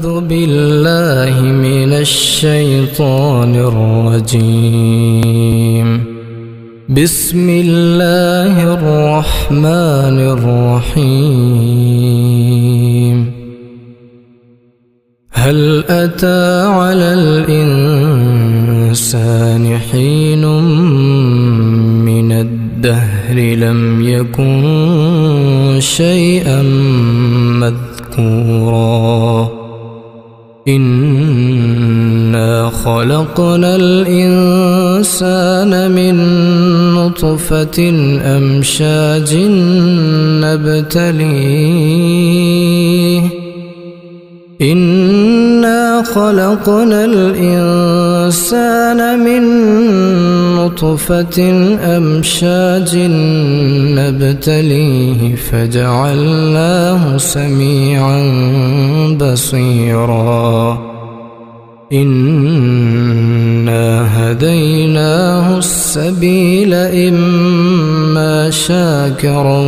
أعوذ بالله من الشيطان الرجيم. بسم الله الرحمن الرحيم. هل أتى على الإنسان حين من الدهر لم يكن شيئا مذكورا إنا خلقنا الإنسان من نطفة أمشاج نبتليه إنا خلقنا الإنسان من نطفة أمشاج نبتليه فجعلناه سميعا بصيرا إنا هديناه السبيل إما شاكرا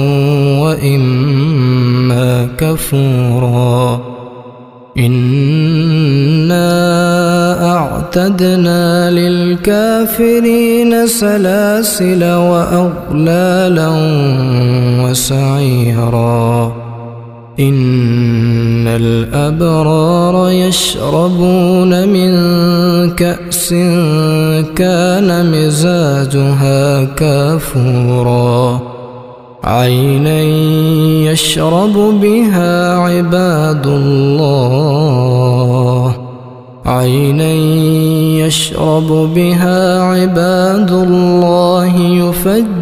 وإما كفورا إنا أعتدنا للكافرين سلاسل وأغلالا وسعيرا إن الأبرار يشربون من كأس كان مزاجها كافورا عينا يشرب بها عباد الله عينا يشرب بها عباد الله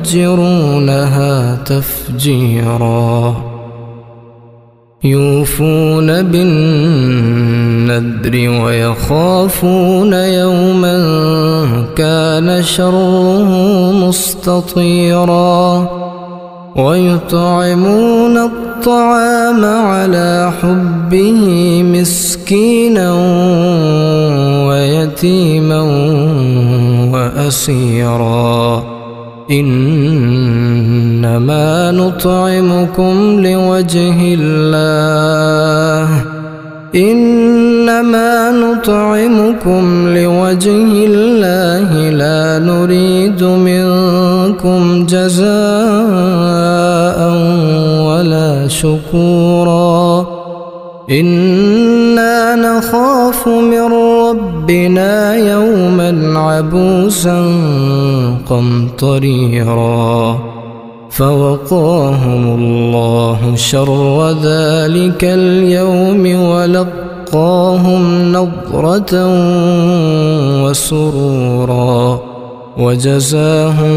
يفجرونها تفجيرا يوفون بالنذر ويخافون يوما كان شره مستطيرا ويطعمون الطعام على حبه مسكينا ويتيما وأسيرا إنما نطعمكم لوجه الله إنما نطعمكم لوجه الله لا نريد منكم جزاء ولا شكورا إنا نخاف من ربنا يوما عبوسا قمطريرا فوقاهم الله شر ذلك اليوم ولقاهم نضرة وسرورا وجزاهم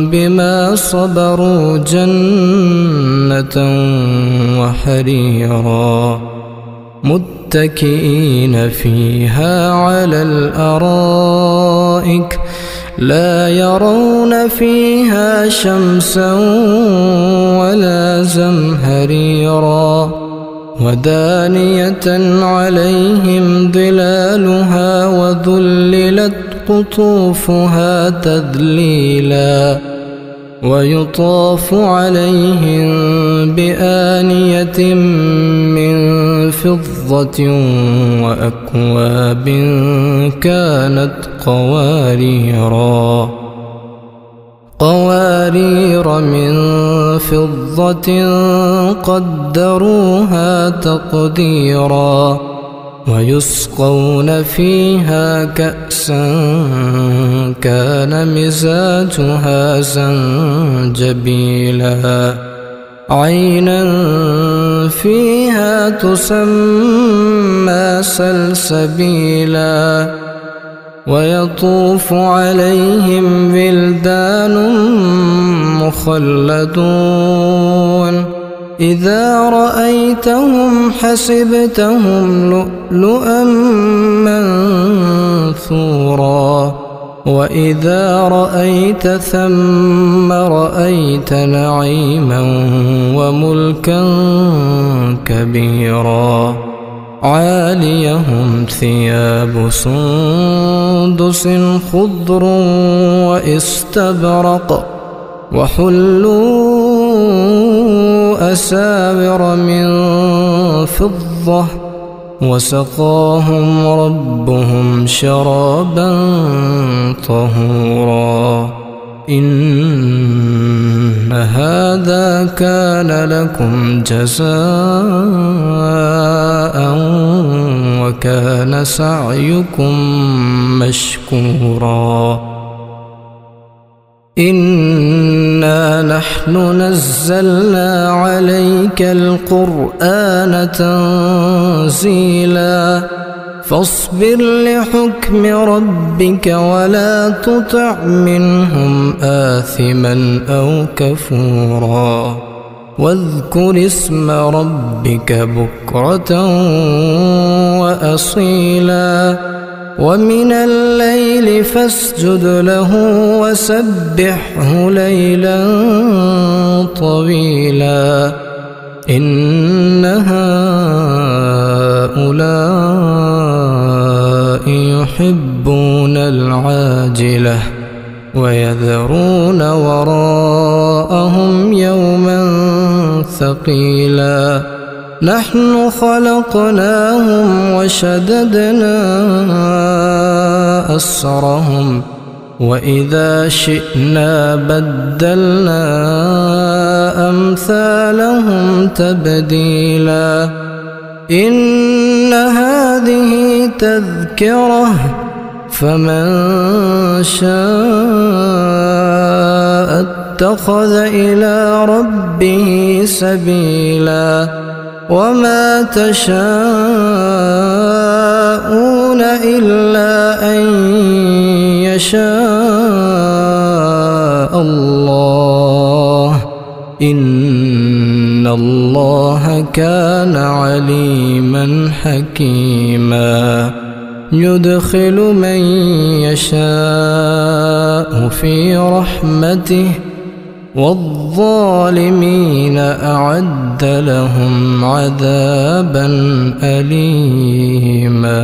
بما صبروا جنة وحريرا متكئين فيها على الأرائك لا يرون فيها شمسا ولا زمهريرا ودانية عليهم ظلالها وذللت قطوفها تذليلا ويطاف عليهم بآنية من فضة وأكواب كانت قوارير من فضة قدروها تقديرا ويسقون فيها كأسا كان مزاجها زنجبيلا عينا فيها تسمى سلسبيلا ويطوف عليهم ولدان مخلدون إذا رأيتهم حسبتهم لؤلؤا منثورا وإذا رأيت ثم رأيت نعيما وملكا كبيرا عاليهم ثياب سندس خضر واستبرق وحلوا أساور من فضة وسقاهم ربهم شرابا طهورا إن هذا كان لكم جزاء وكان سعيكم مشكورا إنا نحن نزلنا عليك القرآن تنزيلا فاصبر لحكم ربك ولا تطع منهم آثما أو كفورا واذكر اسم ربك بكرة وأصيلا ومن الليل فاسجد له وسبحه ليلا طويلا إن هؤلاء يحبون العاجلة ويذرون وراءهم يوما ثقيلا نحن خلقناهم وشددنا أسرهم وإذا شئنا بدلنا أمثالهم تبديلا إن هذه تذكرة فمن شاء اتخذ إلى ربه سبيلا وما تشاءون إلا أن يشاء الله إن الله كان عليما حكيما يدخل من يشاء في رحمته والظالمين أعد لهم عذابا أليما.